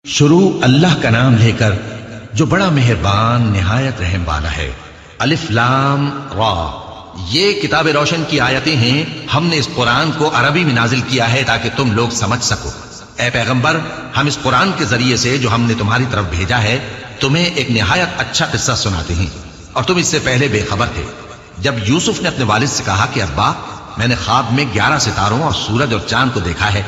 شروع اللہ کا نام لے کر جو بڑا مہربان نہایت رحم والا ہے۔ الف لام را، یہ کتاب روشن کی آیتیں ہیں۔ ہم نے اس قرآن کو عربی میں نازل کیا ہے تاکہ تم لوگ سمجھ سکو۔ اے پیغمبر، ہم اس قرآن کے ذریعے سے جو ہم نے تمہاری طرف بھیجا ہے تمہیں ایک نہایت اچھا قصہ سناتے ہیں، اور تم اس سے پہلے بے خبر تھے۔ جب یوسف نے اپنے والد سے کہا کہ ابا، میں نے خواب میں 11 ستاروں اور سورج اور چاند کو دیکھا ہے،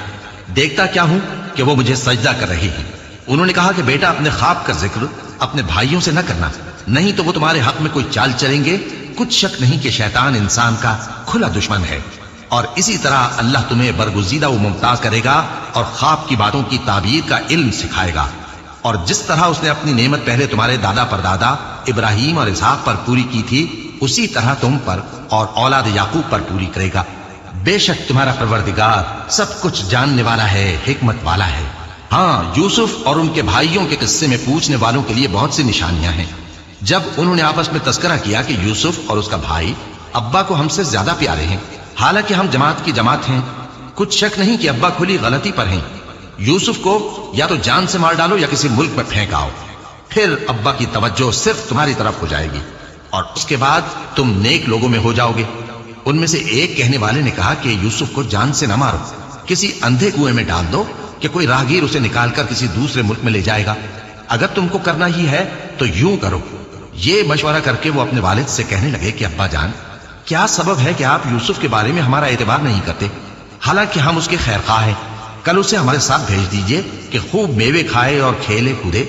دیکھتا کیا ہوں کہ وہ مجھے سجدہ کر رہے ہیں۔ انہوں نے کہا کہ بیٹا، اپنے خواب کا ذکر اپنے بھائیوں سے نہ کرنا، نہیں تو وہ تمہارے حق میں کوئی چال چلیں گے۔ کچھ شک نہیں کہ شیطان انسان کا کھلا دشمن ہے، اور اسی طرح اللہ تمہیں برگزیدہ و ممتاز کرے گا اور خواب کی باتوں کی تعبیر کا علم سکھائے گا، اور جس طرح اس نے اپنی نعمت پہلے تمہارے دادا پردادا ابراہیم اور اسحاق پر پوری کی تھی، اسی طرح تم پر اور اولاد یعقوب پر پوری کرے گا۔ بے شک تمہارا پروردگار سب کچھ جاننے والا ہے، حکمت والا ہے۔ ہاں، یوسف اور ان کے بھائیوں کے قصے میں پوچھنے والوں کے لیے بہت سی نشانیاں ہیں۔ جب انہوں نے آپس میں تذکرہ کیا کہ یوسف اور اس کا بھائی ابا کو ہم سے زیادہ پیارے ہیں، حالانکہ ہم جماعت کی جماعت ہیں، کچھ شک نہیں کہ ابا کھلی غلطی پر ہیں۔ یوسف کو یا تو جان سے مار ڈالو یا کسی ملک میں پھینک آؤ، پھر ابا کی توجہ صرف تمہاری طرف ہو جائے گی، اور اس کے بعد تم نیک لوگوں میں ہو جاؤ گے۔ ان میں سے ایک کہنے والے نے کہا کہ یوسف کو جان سے نہ مارو، کسی اندھے کنویں میں ڈال دو کہ کوئی راہگیر اسے نکال کر کسی دوسرے ملک میں لے جائے گا۔ اگر تم کو کرنا ہی ہے تو یوں کرو۔ یہ مشورہ کر کے وہ اپنے والد سے کہنے لگے کہ ابا جان، کیا سبب ہے کہ آپ یوسف کے بارے میں ہمارا اعتبار نہیں کرتے؟ حالانکہ ہم اس کے خیر خواہ ہیں، کل اسے ہمارے ساتھ بھیج دیجئے کہ خوب میوے کھائے اور کھیلے کودے،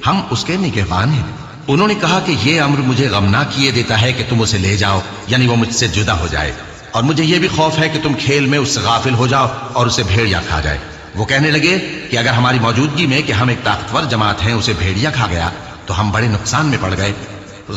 ہم اس کے نگہبان ہیں۔ انہوں نے کہا کہ یہ امر مجھے غمناک کیے دیتا ہے کہ تم اسے لے جاؤ، یعنی وہ مجھ سے جدا ہو جائے، اور مجھے یہ بھی خوف ہے کہ تم کھیل میں اس سے غافل ہو جاؤ اور اسے بھیڑیا کھا جائے۔ وہ کہنے لگے کہ اگر ہماری موجودگی میں کہ ہم ایک طاقتور جماعت ہیں اسے بھیڑیا کھا گیا تو ہم بڑے نقصان میں پڑ گئے۔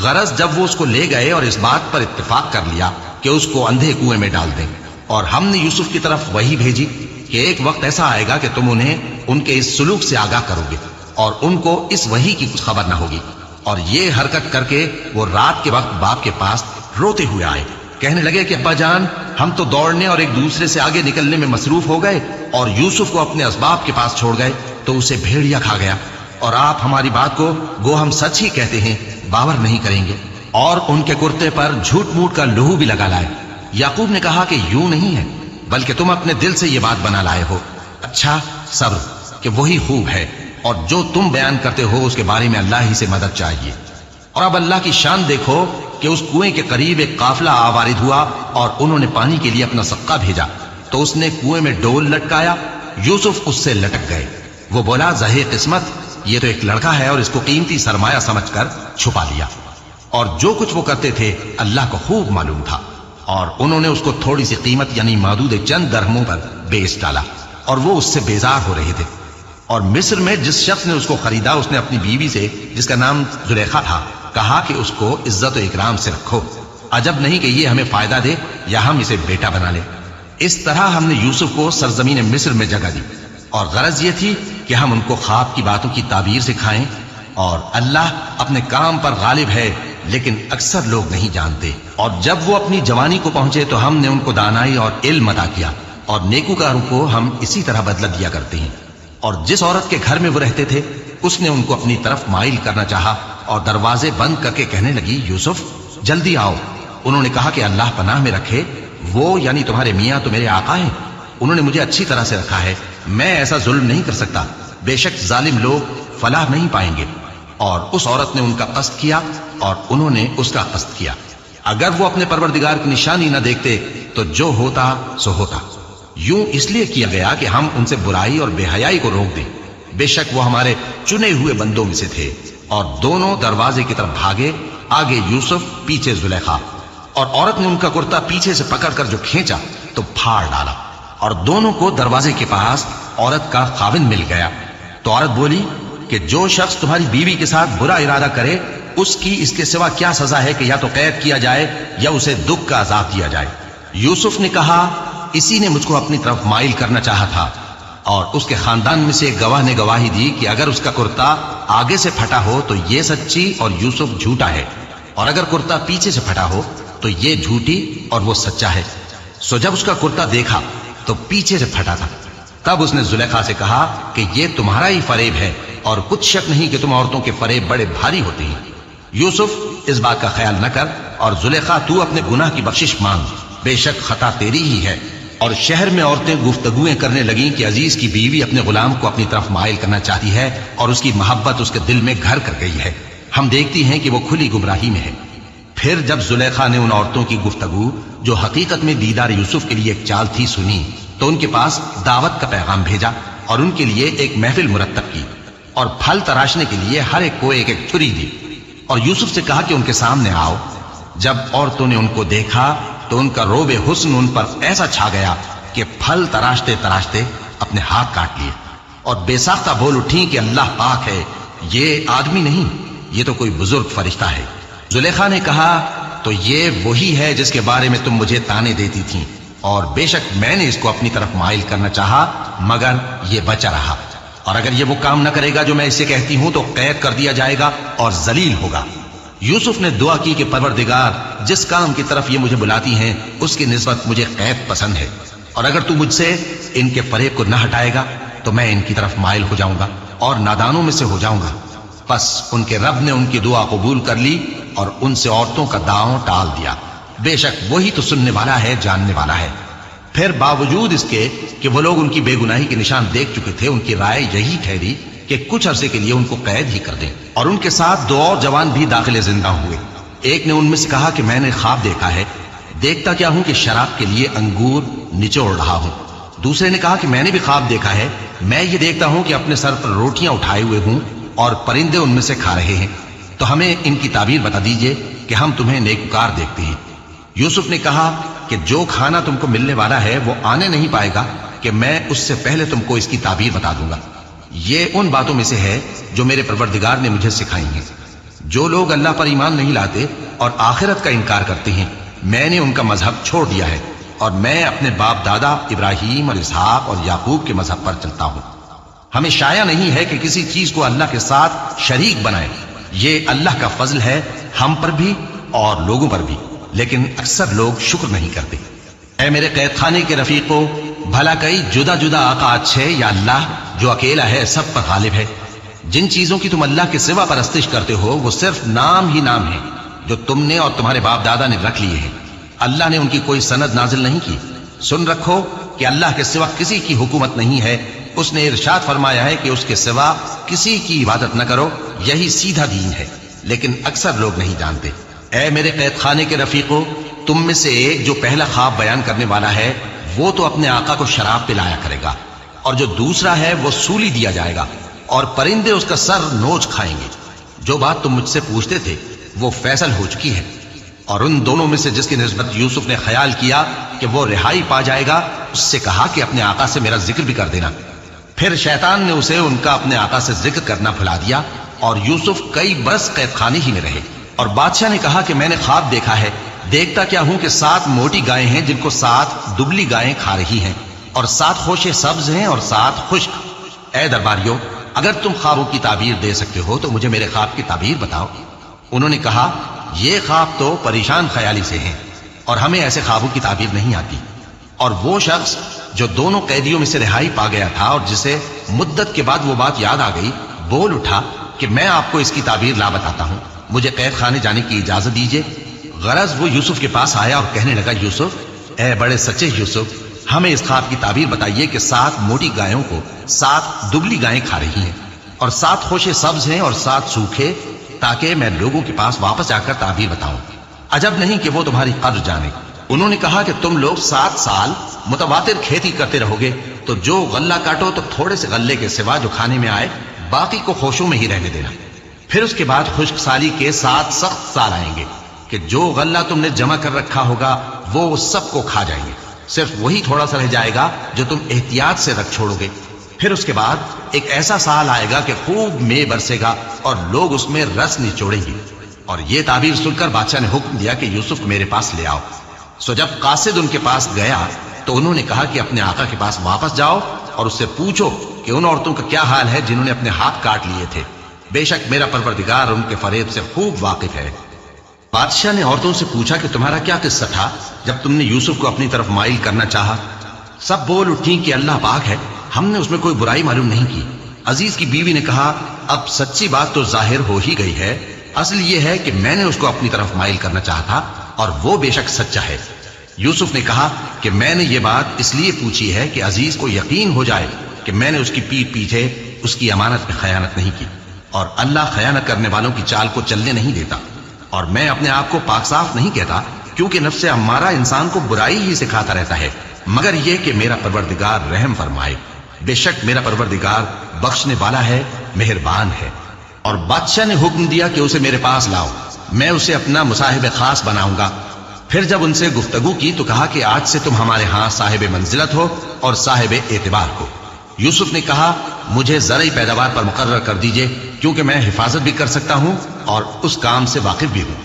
غرض جب وہ اس کو لے گئے اور اس بات پر اتفاق کر لیا کہ اس کو اندھے کنویں میں ڈال دیں، اور ہم نے یوسف کی طرف وحی بھیجی کہ ایک وقت ایسا آئے گا کہ تم انہیں ان کے اس سلوک سے آگاہ کرو گے اور ان کو اس وحی کی کچھ خبر نہ ہوگی۔ اور یہ حرکت کر کے وہ رات کے وقت باپ کے پاس روتے ہوئے آئے، کہنے لگے کہ ابا جان، ہم تو دوڑنے اور ایک دوسرے سے آگے نکلنے میں مصروف ہو گئے اور یوسف کو اپنے اسباب کے پاس چھوڑ گئے تو اسے بھیڑیا کھا گیا، اور آپ ہماری بات کو گو ہم سچ ہی کہتے ہیں باور نہیں کریں گے، اور ان کے کرتے پر جھوٹ موٹ کا لہو بھی لگا لائے۔ یعقوب نے کہا کہ یوں نہیں ہے، بلکہ تم اپنے دل سے یہ بات بنا لائے ہو۔ اچھا، صبر کہ وہی خوب ہے، اور جو تم بیان کرتے ہو اس کے بارے میں اللہ ہی سے مدد چاہیے۔ اور اب اللہ کی شان دیکھو کہ اس کنویں کے قریب ایک قافلہ آوارد ہوا اور انہوں نے پانی کے لیے اپنا سقا بھیجا، تو اس نے کنویں میں ڈول لٹکایا، یوسف اس سے لٹک گئے۔ وہ بولا، زہے قسمت، یہ تو ایک لڑکا ہے، اور اس کو قیمتی سرمایہ سمجھ کر چھپا لیا۔ اور جو کچھ وہ کرتے تھے اللہ کو خوب معلوم تھا، اور انہوں نے اس کو تھوڑی سی قیمت یعنی مادود چند درہموں پر بیچ ڈالا، اور وہ اس سے بیزار ہو رہے تھے۔ اور مصر میں جس شخص نے اس کو خریدا، اس نے اپنی بیوی سے جس کا نام زلیخا تھا کہا کہ اس کو عزت و اکرام سے رکھو، عجب نہیں کہ یہ ہمیں فائدہ دے یا ہم اسے بیٹا بنا لیں۔ اس طرح ہم نے یوسف کو سرزمین مصر میں جگہ دی، اور غرض یہ تھی کہ ہم ان کو خواب کی باتوں کی تعبیر سکھائیں، اور اللہ اپنے کام پر غالب ہے لیکن اکثر لوگ نہیں جانتے۔ اور جب وہ اپنی جوانی کو پہنچے تو ہم نے ان کو دانائی اور علم عطا کیا، اور نیکوکاروں کو ہم اسی طرح بدلہ دیا کرتے ہیں۔ اور جس عورت کے گھر میں وہ رہتے تھے اس نے ان کو اپنی طرف مائل کرنا چاہا، اور دروازے بند کر کے کہنے لگی، یوسف جلدی آؤ۔ انہوں نے کہا کہ اللہ پناہ میں رکھے، وہ یعنی تمہارے میاں تو میرے آقا ہیں، انہوں نے مجھے اچھی طرح سے رکھا ہے، میں ایسا ظلم نہیں کر سکتا، بے شک ظالم لوگ فلاح نہیں پائیں گے۔ اور اس عورت نے ان کا قصد کیا اور انہوں نے اس کا قصد کیا۔ اگر وہ اپنے پروردگار کی نشانی نہ دیکھتے تو جو ہوتا سو ہوتا۔ یوں اس لیے کیا گیا کہ ہم ان سے برائی اور بے حیائی کو روک دیں، بے شک وہ ہمارے چنے ہوئے بندوں میں سے تھے۔ اور دونوں دروازے کی طرف بھاگے، آگے یوسف پیچھے زلیخا، اور عورت نے ان کا کرتا پیچھے سے پکڑ کر جو کھینچا تو پھاڑ ڈالا، اور دونوں کو دروازے کے پاس عورت کا خاوند مل گیا۔ تو عورت بولی کہ جو شخص تمہاری بیوی کے ساتھ برا ارادہ کرے اس کی اس کے سوا کیا سزا ہے کہ یا تو قید کیا جائے یا اسے دکھ کا عذاب دیا جائے۔ یوسف نے کہا، اسی نے مجھ کو اپنی طرف مائل کرنا چاہا تھا۔ اور اس کے خاندان میں سے ایک گواہ نے گواہی دی کہ اگر اس کا کرتا آگے سے پھٹا ہو تو یہ سچی اور یوسف جھوٹا ہے، اور اگر کرتا پیچھے سے پھٹا ہو تو یہ جھوٹی اور وہ سچا ہے۔ سو جب اس کا کرتا دیکھا تو پیچھے سے پھٹا تھا، تب اس نے زلیخا سے کہا کہ یہ تمہارا ہی فریب ہے اور कुछ शक नहीं कि तुम औरतों के फरेब बड़े भारी होते हैं। यूसुफ, इस बात का ख्याल न कर और जुलेखा तू अपने गुनाह की बख्शिश मांग, बेशक खता तेरी ही है। और शहर में औरतें गुफ्तगुएं करने लगीं कि अजीज की बीवी अपने गुलाम को अपनी तरफ माइल करना चाहती है और उसकी मोहब्बत उसके दिल में घर कर गई है। हम देखती हैं कि वो खुली गुमराही में है। फिर जब जुलेखा ने उन औरतों की गुफ्तगू, जो हकीकत में दीदार यूसुफ के लिए एक चाल थी, सुनी, तो उनके पास दावत का पैगाम भेजा और उनके लिए एक महफिल मुरत्तब की और फल तराशने के लिए हर एक को एक एक छुरी दी और यूसुफ से कहा कि उनके सामने आओ। जब औरतों ने उनको देखा तो उनका रोबे हुस्न उन पर ऐसा छा गया कि फल तराशते तराशते अपने हाथ काट लिए और बेसाख्ता बोल उठी कि अल्लाह पाक है, ये आदमी नहीं, ये तो कोई बुजुर्ग फरिश्ता है। जुलेखा ने कहा, तो ये वही है जिसके बारे में तुम मुझे ताने देती थी, और बेशक मैंने इसको अपनी तरफ माइल करना चाहा, मगर ये बचा रहा, और अगर ये वो काम न करेगा जो मैं इससे कहती हूं तो कैद कर दिया जाएगा और जलील होगा। यूसुफ ने दुआ की कि परवरदिगार, जिस काम की तरफ ये मुझे बुलाती हैं उसकी निस्बत मुझे कैद पसंद है, और अगर तू मुझसे इनके फरेब को न हटाएगा तो मैं इनकी तरफ माइल हो जाऊंगा और नादानों में से हो जाऊंगा। बस उनके रब ने उनकी दुआ कबूल कर ली और उनसे औरतों का दांव टाल दिया। बेशक वही तो सुनने वाला है, जानने वाला है। फिर बावजूद इसके कि वो लोग उनकी बेगुनाही के निशान देख चुके थे, उनकी राय यही ठहरी कि कुछ अरसे के लिए उनको कैद ही कर दें। और उनके साथ दो और जवान भी दाखिले जिंदा हुए। एक ने उनमें से कहा कि मैंने ख्वाब देखा है, देखता क्या हूं कि शराब के लिए अंगूर निचोड़ रहा हूं। दूसरे ने कहा कि मैंने भी ख्वाब देखा है, मैं ये देखता हूं कि अपने सर पर रोटियां उठाए हुए हूं और परिंदे उनमें से खा रहे हैं, तो हमें इनकी ताबीर बता दीजिए कि हम तुम्हें नेककार देखते हैं। यूसुफ ने कहा कि जो खाना तुमको मिलने वाला है वो आने नहीं पाएगा कि मैं उससे पहले तुमको इसकी ताबीर बता दूंगा। ये उन बातों में से है जो मेरे परवरदिगार ने मुझे सिखाई हैं। जो लोग अल्लाह पर ईमान नहीं लाते और आखिरत का इनकार करते हैं, मैंने उनका मजहब छोड़ दिया है और मैं अपने बाप दादा इब्राहिम और इसहाक और याकूब के मजहब पर चलता हूं। हमें शाया नहीं है कि किसी चीज को अल्लाह के साथ शरीक बनाए। ये अल्लाह का फजल है हम पर भी और लोगों पर भी, लेकिन अक्सर लोग शुक्र नहीं करते। ऐ मेरे कैद खाने के रफीको, भला कई जुदा जुदा आका अच्छे या अल्लाह जो अकेला है, सब पर गालिब है। जिन चीजों की तुम अल्लाह के सिवा परस्तिश करते हो वो सिर्फ नाम ही नाम है जो तुमने और तुम्हारे बाप दादा ने रख लिए हैं। अल्लाह ने उनकी कोई सनद नाजिल नहीं की। सुन रखो कि अल्लाह के सिवा किसी की हुकूमत नहीं है। उसने इरशाद फरमाया है कि उसके सिवा किसी की इबादत न करो, यही सीधा दीन है, लेकिन अक्सर लोग नहीं जानते। ऐ मेरे कैद खाने के रफीको, तुम में से एक जो पहला ख्वाब बयान करने वाला है वो तो अपने आका को शराब पिलाया करेगा, और जो दूसरा है वो सूली दिया जाएगा और परिंदे उसका सर नोच खाएंगे। जो बात तुम मुझसे पूछते थे वो फैसल हो चुकी है। और उन दोनों में से जिसकी निस्बत यूसुफ ने ख्याल किया कि वो रिहाई पा जाएगा, उससे कहा कि अपने आका से मेरा जिक्र भी कर देना। फिर शैतान ने उसे उनका अपने आका से जिक्र करना भुला दिया और यूसुफ कई बरस कैद खाने ही में रहे। और बादशाह ने कहा कि मैंने ख्वाब देखा है, देखता क्या हूं कि 7 मोटी गायें हैं जिनको 7 दुबली गायें खा रही हैं, और 7 खोशे सब्ज हैं और 7 खुश्क। ऐ दरबारियों, अगर तुम ख्वाबों की ताबीर दे सकते हो तो मुझे मेरे ख्वाब की ताबीर बताओ। उन्होंने कहा, ये ख्वाब तो परेशान ख्याली से हैं और हमें ऐसे ख्वाबों की ताबीर नहीं आती। और वो शख्स जो दोनों कैदियों में से रिहाई पा गया था और जिसे मुद्दत के बाद वो बात याद आ गई, बोल उठा कि मैं आपको इसकी ताबीर ला बताता हूं, मुझे कैद खाने जाने की इजाजत दीजिए। गरज वो यूसुफ के पास आया और कहने लगा, यूसुफ, ऐ बड़े सच्चे यूसुफ, हमें इस ख्वाब की ताबीर बताइए कि 7 मोटी गायों को 7 दुबली गायें खा रही हैं और 7 खोशे सब्ज हैं और 7 सूखे, ताकि मैं लोगों के पास वापस जाकर ताबीर बताऊं। अजब नहीं कि वो तुम्हारी कद्र जाने। उन्होंने कहा कि तुम लोग 7 साल मुतवातिर खेती करते रहोगे, तो जो गल्ला काटो तो थोड़े से गल्ले के सिवा जो खाने में आए बाकी को खोशों में ही रहने देना। फिर उसके बाद खुश्क साली के 7 सख्त साल आएंगे कि जो गल्ला तुमने जमा कर रखा होगा वो सबको खा जाएंगे, सिर्फ वही थोड़ा सा रह जाएगा जो तुम एहतियात से रख छोड़ोगे। फिर उसके बाद एक ऐसा साल आएगा कि खूब मेंह बरसेगा और लोग उसमें रस निचोड़ेंगे। और ये ताबीर सुनकर बादशाह ने हुक्म दिया कि यूसुफ मेरे पास ले आओ। सो जब कासिद उनके पास गया तो उन्होंने कहा कि अपने आका के पास वापस जाओ और उससे पूछो कि उन औरतों का क्या हाल है जिन्होंने अपने हाथ काट लिए थे। बेशक मेरा परवरदिगार उनके फरेब से खूब वाकिफ है। बादशाह ने औरतों से पूछा कि तुम्हारा क्या किस्सा था जब तुमने यूसुफ को अपनी तरफ माइल करना चाहा। सब बोल उठी कि अल्लाह पाक है, हमने उसमें कोई बुराई मालूम नहीं की। अजीज की बीवी ने कहा, अब सच्ची बात तो जाहिर हो ही गई है। असल ये है कि मैंने उसको अपनी तरफ माइल करना चाहा और वो बेशक सच्चा है। यूसुफ ने कहा कि मैंने ये बात इसलिए पूछी है कि अजीज को यकीन हो जाए कि मैंने उसकी पीठ पीछे उसकी अमानत में खयानत नहीं की, और अल्लाह खयानत करने वालों की चाल को चलने नहीं देता। और मैं अपने आप को पाक साफ नहीं कहता, क्योंकि नफ्से अम्मारा इंसान को बुराई ही सिखाता रहता है, मगर यह कि मेरा परवरदिगार रहम फरमाए। बेशक मेरा परवरदिगार बख्शने वाला है, मेहरबान है। और बादशाह ने हुक्म दिया कि उसे मेरे पास लाओ, मैं उसे अपना मुसाहिब खास बनाऊंगा। फिर जब उनसे गुफ्तगू की तो कहा कि आज से तुम हमारे यहां साहिब मंजिलत हो और साहिब एतबार हो। यूसुफ ने कहा, मुझे ज़रई पैदावार पर मुकर्रर कर दीजिए, क्योंकि मैं हिफाजत भी कर सकता हूं और उस काम से वाकिफ भी हूं।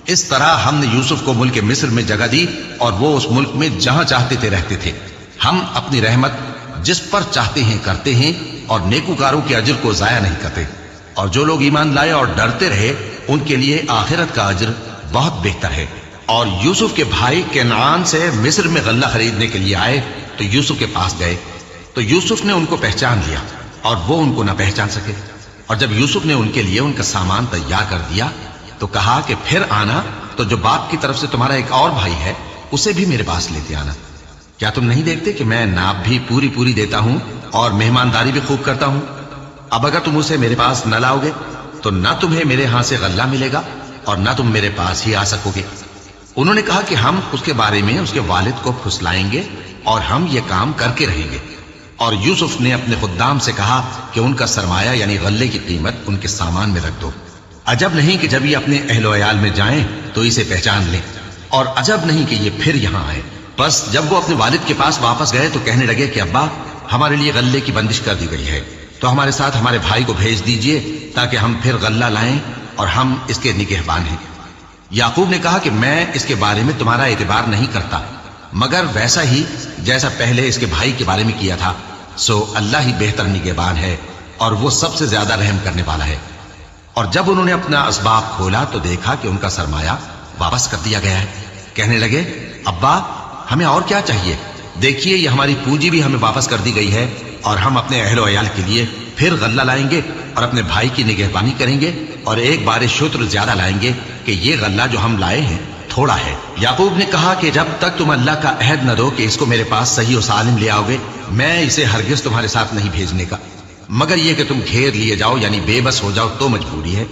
इस तरह हमने यूसुफ को मुल्क मिस्र में जगह दी और वो उस मुल्क में जहां चाहते थे रहते थे। हम अपनी रहमत जिस पर चाहते हैं करते हैं और नेकूकारों के अजर को जाया नहीं करते। और जो लोग ईमान लाए और डरते रहे उनके लिए आखिरत का अजर बहुत बेहतर है। और यूसुफ के भाई केनान से मिस्र में गल्ला खरीदने के लिए आए तो यूसुफ के पास गए, तो यूसुफ ने उनको पहचान लिया और वो उनको न पहचान सके। और जब यूसुफ ने उनके लिए उनका सामान तैयार कर दिया तो कहा कि फिर आना तो जो बाप की तरफ से तुम्हारा एक और भाई है उसे भी मेरे पास लेते आना। क्या तुम नहीं देखते कि मैं नाप भी पूरी पूरी देता हूं और मेहमानदारी भी खूब करता हूं? अब अगर तुम उसे मेरे पास न लाओगे तो न तुम्हें मेरे यहां से गल्ला मिलेगा और न तुम मेरे पास ही आ सकोगे। उन्होंने कहा कि हम उसके बारे में उसके वालिद को फुसलाएंगे और हम ये काम करके रहेंगे। और यूसुफ ने अपने खुद्दाम से कहा कि उनका सरमाया यानी गल्ले की कीमत उनके सामान में रख दो। अजब नहीं कि जब ये अपने अहलो अयाल में जाएं तो इसे पहचान लें, और अजब नहीं कि ये फिर यहां आए। बस जब वो अपने वालिद के पास वापस गए तो कहने लगे कि अब्बा, हमारे लिए गल्ले की बंदिश कर दी गई है, तो हमारे साथ हमारे भाई को भेज दीजिए ताकि हम फिर गल्ला लाएं और हम इसके निगहबान हैं। याकूब ने कहा कि मैं इसके बारे में तुम्हारा एतबार नहीं करता, मगर वैसा ही जैसा पहले इसके भाई के बारे में किया था। सो अल्लाह ही बेहतर निगहबान है और वो सबसे ज्यादा रहम करने वाला है। और जब उन्होंने अपना असबाब खोला तो देखा कि उनका सरमाया वापस कर दिया गया है। कहने लगे, अब्बा, हमें और क्या चाहिए? देखिए, ये हमारी पूंजी भी हमें वापस कर दी गई है और हम अपने अहलो अयाल के लिए फिर गल्ला लाएंगे और अपने भाई की निगहबानी करेंगे और एक बार शुत्र ज्यादा लाएंगे कि ये गल्ला जो हम लाए हैं थोड़ा है। याकूब ने कहा कि जब तक तुम अल्लाह का अहद न दो कि इसको मेरे पास सही और सालिम ले आओगे, मैं इसे हरगिज तुम्हारे साथ नहीं भेजने का, मगर यह कि तुम घेर लिए जाओ यानी बेबस हो जाओ तो मजबूरी है।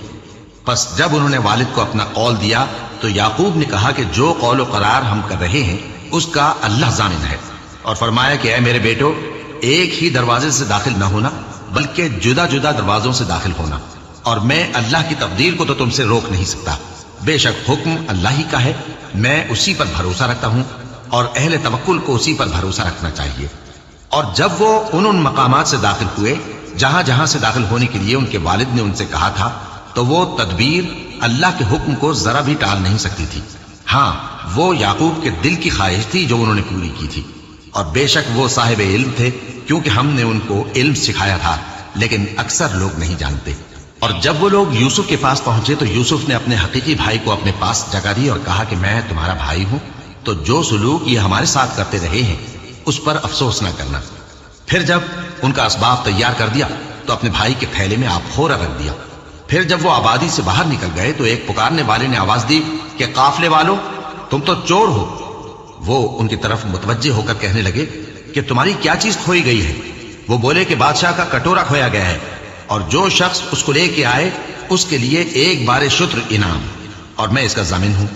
बस जब उन्होंने वालिद को अपना कौल दिया तो याकूब ने कहा कि जो कौल करार हम कर रहे हैं उसका अल्लाह जानिन है। और फरमाया कि ऐ मेरे बेटो, एक ही दरवाजे से दाखिल न होना बल्कि जुदा जुदा दरवाजों से दाखिल होना, और मैं अल्लाह की तकदीर को तो तुमसे रोक नहीं सकता। बेशक हुक्म अल्लाह ही का है, मैं उसी पर भरोसा रखता हूं और अहले तवक्कुल को उसी पर भरोसा रखना चाहिए। और जब वो उन मकामात से दाखिल हुए जहां जहां से दाखिल होने के लिए उनके वालिद ने उनसे कहा था, तो वो तदबीर अल्लाह के हुक्म को जरा भी टाल नहीं सकती थी। हां, वो याकूब के दिल की ख्वाहिश थी जो उन्होंने पूरी की थी। और बेशक वो साहिब इल्म थे, क्योंकि हमने उनको इल्म सिखाया था, लेकिन अक्सर लोग नहीं जानते। और जब वो लोग यूसुफ के पास पहुंचे तो यूसुफ ने अपने हकीकी भाई को अपने पास जगह दी और कहा कि मैं तुम्हारा भाई हूं, तो जो सुलूक ये हमारे साथ करते रहे हैं उस पर अफसोस न करना। फिर जब उनका असबाब तैयार कर दिया तो अपने भाई के थैले में आबखोरा रख दिया। फिर जब वो आबादी से बाहर निकल गए तो एक पुकारने वाले ने आवाज दी कि काफले वालों, तुम तो चोर हो। वो उनकी तरफ मुतवज्जे होकर कहने लगे कि तुम्हारी क्या चीज खोई गई है? वो बोले कि बादशाह का कटोरा खोया गया है और जो शख्स उसको लेके आए उसके लिए एक बार शुत्र इनाम, और मैं इसका जामिन हूं।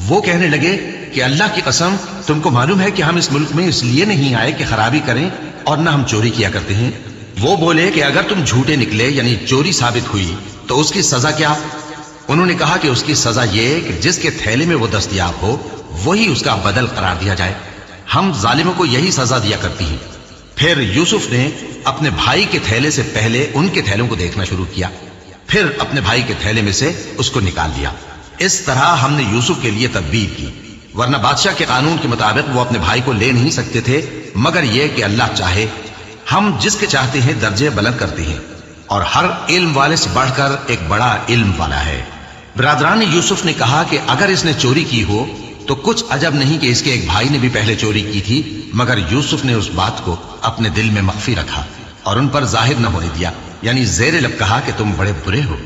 वो कहने लगे कि अल्लाह की कसम, तुमको मालूम है कि हम इस मुल्क में इसलिए नहीं आए कि खराबी करें और न हम चोरी किया करते हैं। वो बोले कि अगर तुम झूठे निकले यानी चोरी साबित हुई तो उसकी सजा क्या? उन्होंने कहा कि उसकी सजा ये कि जिसके थैले में वो दस्तयाब हो वही उसका बदल करार दिया जाए। हम जालिमों को यही सजा दिया करती हैं। फिर यूसुफ ने अपने भाई के थैले से पहले उनके थैलों को देखना शुरू किया, फिर अपने भाई के थैले में से उसको निकाल लिया। इस तरह हमने यूसुफ के लिए तदबीर की, वरना बादशाह के कानून के मुताबिक वो अपने भाई को ले नहीं सकते थे, मगर यह कि अल्लाह चाहे। हम जिसके चाहते हैं दर्जे बुलंद करते हैं और हर इल्म वाले से बढ़कर एक बड़ा इल्म वाला है। बिरादरान यूसुफ ने कहा कि अगर इसने चोरी की हो तो कुछ अजब नहीं कि इसके एक भाई ने भी पहले चोरी की थी, मगर यूसुफ ने उस बात को अपने दिल में मख्फी रखा और उन पर जाहिर न होने दिया। यानी जेर लब कहा कि तुम बड़े बुरे हो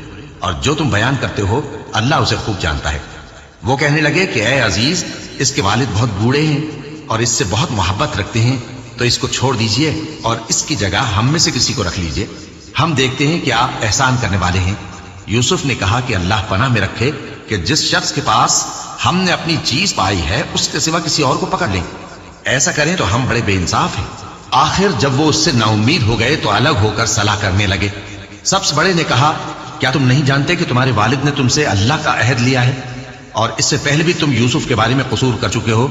और जो तुम बयान करते हो अल्लाह उसे खूब जानता है। वो कहने लगे कि ऐ अजीज, इसके वालिद बहुत बूढ़े हैं और इससे बहुत मोहब्बत रखते हैं, तो इसको छोड़ दीजिए और इसकी जगह हम में से किसी को रख लीजिए। हम देखते हैं कि आप एहसान करने वाले हैं। यूसुफ ने कहा कि अल्लाह पनाह में रखे कि जिस शख्स के पास हमने अपनी चीज पाई है उसके सिवा किसी और को पकड़ लें। ऐसा करें तो हम बड़े बेइंसाफ हैं। आखिर जब वो उससे नाउम्मीद हो गए तो अलग होकर सलाह करने लगे। सबसे बड़े ने कहा, क्या तुम नहीं जानते कि तुम्हारे वालिद ने तुमसे अल्लाह का अहद लिया है और इससे पहले भी तुम यूसुफ के बारे में कसूर कर चुके हो?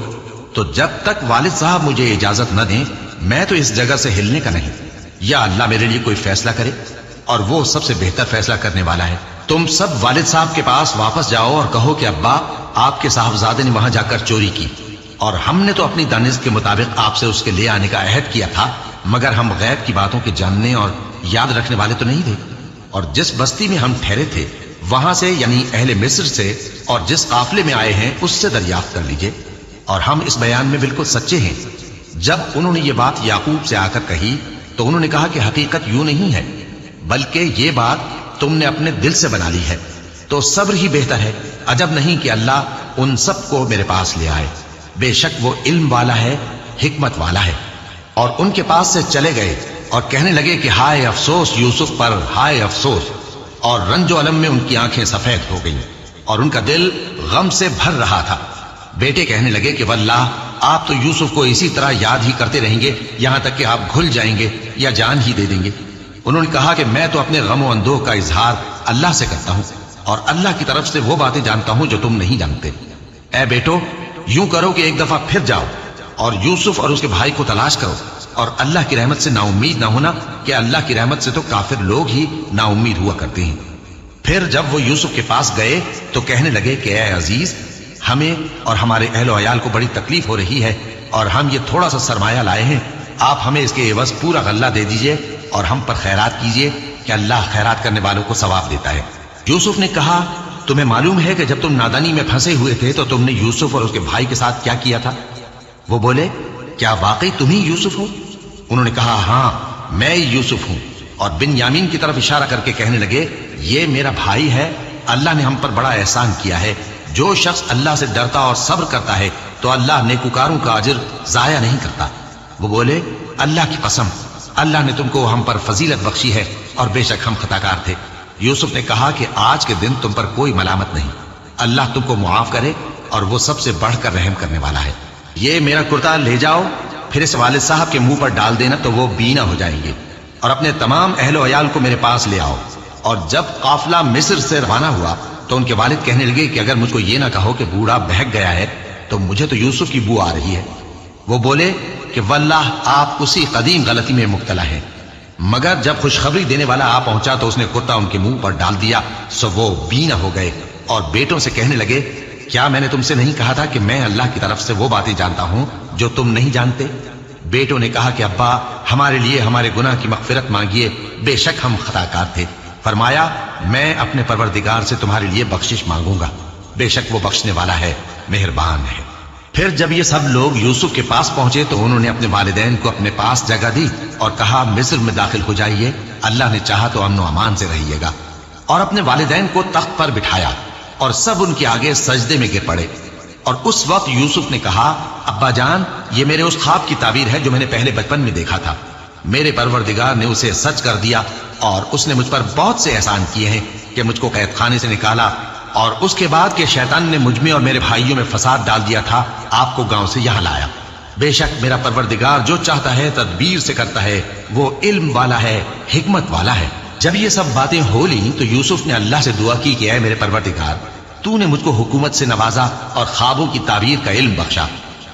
तो जब तक वालिद साहब मुझे इजाजत न दें मैं तो इस जगह से हिलने का नहीं, या अल्लाह मेरे लिए कोई फैसला करे और वो सबसे बेहतर फैसला करने वाला है। तुम सब वालिद साहब के पास वापस जाओ और कहो कि अब्बा, आपके साहबजादे ने वहां जाकर चोरी की और हमने तो अपनी दानिश के मुताबिक आपसे उसके ले आने का अहद किया था, मगर हम गैब की बातों के जानने और याद रखने वाले तो नहीं थे। और जिस बस्ती में हम ठहरे थे वहां से, यानी अहले मिस्र से, और जिस काफिले में आए हैं उससे दरियाफ्त कर लीजिए, और हम इस बयान में बिल्कुल सच्चे हैं। जब उन्होंने ये बात याकूब से आकर कही तो उन्होंने कहा कि हकीकत यूं नहीं है, बल्कि ये बात तुमने अपने दिल से बना ली है, तो सब्र ही बेहतर है। अजब नहीं कि अल्लाह उन सबको मेरे पास ले आए। बेशक वो इल्म वाला है, हिकमत वाला है। और उनके पास से चले गए और कहने लगे कि हाय अफसोस यूसुफ पर, हाय अफसोस। और रंजो अलम में उनकी आंखें सफेद हो गईं और उनका दिल गम से भर रहा था। बेटे कहने लगे कि वल्लाह, आप तो यूसुफ को इसी तरह याद ही करते रहेंगे यहां तक कि आप घुल जाएंगे या जान ही दे देंगे। उन्होंने कहा कि मैं तो अपने गम और अंदोह का इजहार अल्लाह से करता हूं और अल्लाह की तरफ से वो बातें जानता हूं जो तुम नहीं जानते। ऐ बेटो, यूं करो कि एक दफा फिर जाओ और यूसुफ और उसके भाई को तलाश करो और अल्लाह की रहमत से नाउम्मीद ना होना, कि अल्लाह की रहमत से तो काफिर लोग ही नाउम्मीद हुआ करते हैं। फिर जब वो यूसुफ के पास गए तो कहने लगे कि ऐ अजीज, हमें और हमारे अहलो अयाल को बड़ी तकलीफ हो रही है और हम ये थोड़ा सा सरमाया लाए हैं, आप हमें इसके एवज पूरा गल्ला दे दीजिए और हम पर खैरात कीजिए कि अल्लाह खैरात करने वालों को सवाब देता है। यूसुफ ने कहा, तुम्हें मालूम है कि जब तुम नादानी में फंसे हुए थे तो तुमने यूसुफ और उसके भाई के साथ क्या किया था? वो बोले, क्या वाकई तुम ही यूसुफ हो? उन्होंने कहा, हाँ मैं यूसुफ हूं। और बिन्यामीन की तरफ इशारा करके कहने लगे, ये मेरा भाई है, अल्लाह ने हम पर बड़ा एहसान किया है। जो शख्स अल्लाह से डरता और सब्र करता है तो अल्लाह नेकुकारों का अजर जाया नहीं करता। वो बोले, अल्लाह की कसम, अल्लाह ने तुमको हम पर फजीलत बख्शी है और बेशक हम खताकार थे। यूसुफ ने कहा कि आज के दिन तुम पर कोई मलामत नहीं, अल्लाह तुमको मुआफ करे और वो सबसे बढ़कर रहम करने वाला है। ये मेरा कुर्ता ले जाओ, फिर इस वालिद साहब के मुंह पर डाल देना तो वो बीना हो जाएंगे, और अपने तमाम अहलो अयाल को मेरे पास ले आओ। और जब काफिला मिस्र से रवाना हुआ तो उनके वालिद कहने लगे कि अगर मुझको ये ना कहो कि बूढ़ा बहक गया है तो मुझे तो यूसुफ की बू आ रही है। वो बोले कि वल्लाह, आप उसी कदीम गलती में मुब्तला हैं। मगर जब खुशखबरी देने वाला आ पहुंचा तो उसने कुर्ता उनके मुंह पर डाल दिया, सो वो बीना हो गए और बेटों से कहने लगे, क्या मैंने तुमसे नहीं कहा था कि मैं अल्लाह की तरफ से वो बातें जानता हूं जो तुम नहीं जानते? बेटों ने कहा कि अब्बा, हमारे लिए हमारे गुनाह की मगफिरत मांगिए, बेशक हम खताकार थे। फरमाया, मैं अपने परवरदिगार से तुम्हारे लिए बख्शिश मांगूंगा, बेशक वो बख्शने वाला है, मेहरबान है। फिर जब ये सब लोग यूसुफ के पास पहुंचे तो उन्होंने अपने वालिदैन को अपने पास जगह दी और कहा, मिस्र में दाखिल हो जाइए, अल्लाह ने चाहा तो अमन अमान से रहिएगा। और अपने वालिदैन को तख्त पर बिठाया और सब उनके आगे सजदे में गिर पड़े। और उस वक्त यूसुफ ने कहा, अब्बा जान, ये मेरे उस ख्वाब की ताबीर है जो मैंने पहले बचपन में देखा था। मेरे परवरदिगार ने उसे सच कर दिया और उसने मुझ पर बहुत से एहसान किए हैं कि मुझको कैद खाने से निकाला और उसके बाद के शैतान ने मुझ में और मेरे भाइयों में फसाद डाल दिया था, आपको गांव से यहां लाया। बेशक मेरा परवरदिगार जो चाहता है तदबीर से करता है, वो इल्म वाला है, हिकमत वाला है। जब ये सब बातें हो ली तो यूसुफ ने अल्लाह से दुआ की कि ऐ मेरे परवरदिगार, तूने मुझको हुकूमत से नवाजा और ख्वाबों की ताबीर का इल्म बख्शा।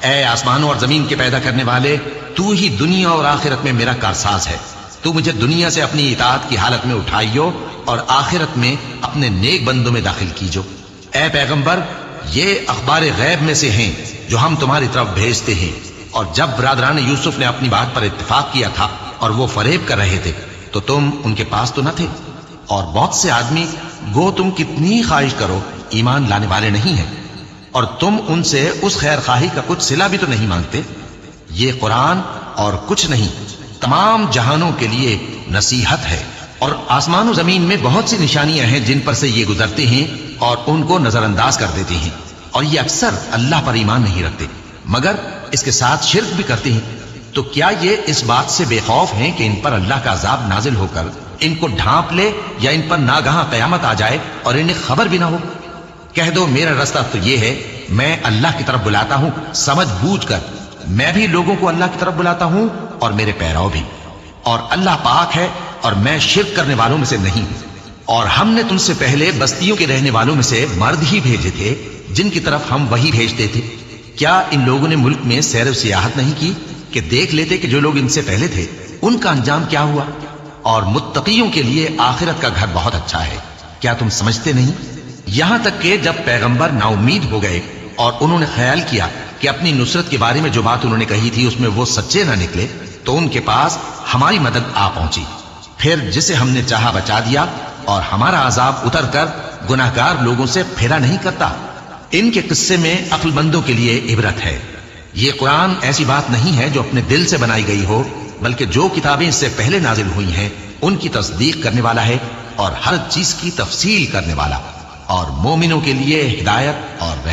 ऐ आसमानों और जमीन के पैदा करने वाले, तू ही दुनिया और आखिरत में मेरा कारसाज है। तू मुझे दुनिया से अपनी इताअत की हालत में उठाइयो और आखिरत में अपने नेक बंदों में दाखिल कीजो। ऐ पैगंबर, ये अखबार गैब में से हैं जो हम तुम्हारी तरफ भेजते हैं। और जब बरादरान यूसुफ ने अपनी बात पर इत्तेफाक किया था और वो फरेब कर रहे थे तो तुम उनके पास तो न थे, और बहुत से आदमी, गो तुम कितनी ख्वाहिश करो, ईमान लाने वाले नहीं हैं, और तुम उनसे उस खैर खाही का कुछ सिला भी तो नहीं मांगते। ये कुरान और कुछ नहीं, तमाम जहानों के लिए नसीहत है। اور آسمان و زمین میں بہت سی نشانیاں ہیں جن پر سے یہ گزرتے ہیں اور ان کو نظر انداز کر دیتے ہیں، اور یہ اکثر اللہ پر ایمان نہیں رکھتے مگر اس کے ساتھ شرک بھی کرتے ہیں۔ تو کیا یہ اس بات سے بے خوف ہیں کہ ان پر اللہ کا عذاب نازل ہو کر ان کو ڈھانپ لے یا ان پر ناگہاں قیامت آ جائے اور انہیں خبر بھی نہ ہو؟ کہہ دو میرا راستہ تو یہ ہے، میں اللہ کی طرف بلاتا ہوں سمجھ بوجھ کر، میں بھی لوگوں کو اللہ کی طرف بلاتا ہوں اور میرے پیرو بھی، اور اللہ پاک ہے اور میں شرک کرنے والوں میں سے نہیں ہوں۔ اور ہم نے تم سے پہلے بستیوں کے رہنے والوں میں سے مرد ہی بھیجے تھے جن کی طرف ہم وہی بھیجتے تھے۔ کیا ان لوگوں نے ملک میں سیر و سیاحت نہیں کی کہ دیکھ لیتے کہ جو لوگ ان سے پہلے تھے ان کا انجام کیا ہوا؟ اور متقیوں کے لیے آخرت کا گھر بہت اچھا ہے، کیا تم سمجھتے نہیں؟ یہاں تک کہ جب پیغمبر نا امید ہو گئے اور انہوں نے خیال کیا کہ اپنی نصرت کے بارے میں جو بات انہوں نے کہی تھی اس میں وہ سچے نہ نکلے، تو ان کے پاس ہماری مدد آ پہنچی، پھر جسے ہم نے چاہا بچا دیا، اور ہمارا عذاب اتر کر گناہگار لوگوں سے پھیرا نہیں کرتا۔ ان کے قصے میں عقل مندوں کے لیے عبرت ہے۔ یہ قرآن ایسی بات نہیں ہے جو اپنے دل سے بنائی گئی ہو، بلکہ جو کتابیں اس سے پہلے نازل ہوئی ہیں ان کی تصدیق کرنے والا ہے اور ہر چیز کی تفصیل کرنے والا، اور مومنوں کے لیے ہدایت اور رحمت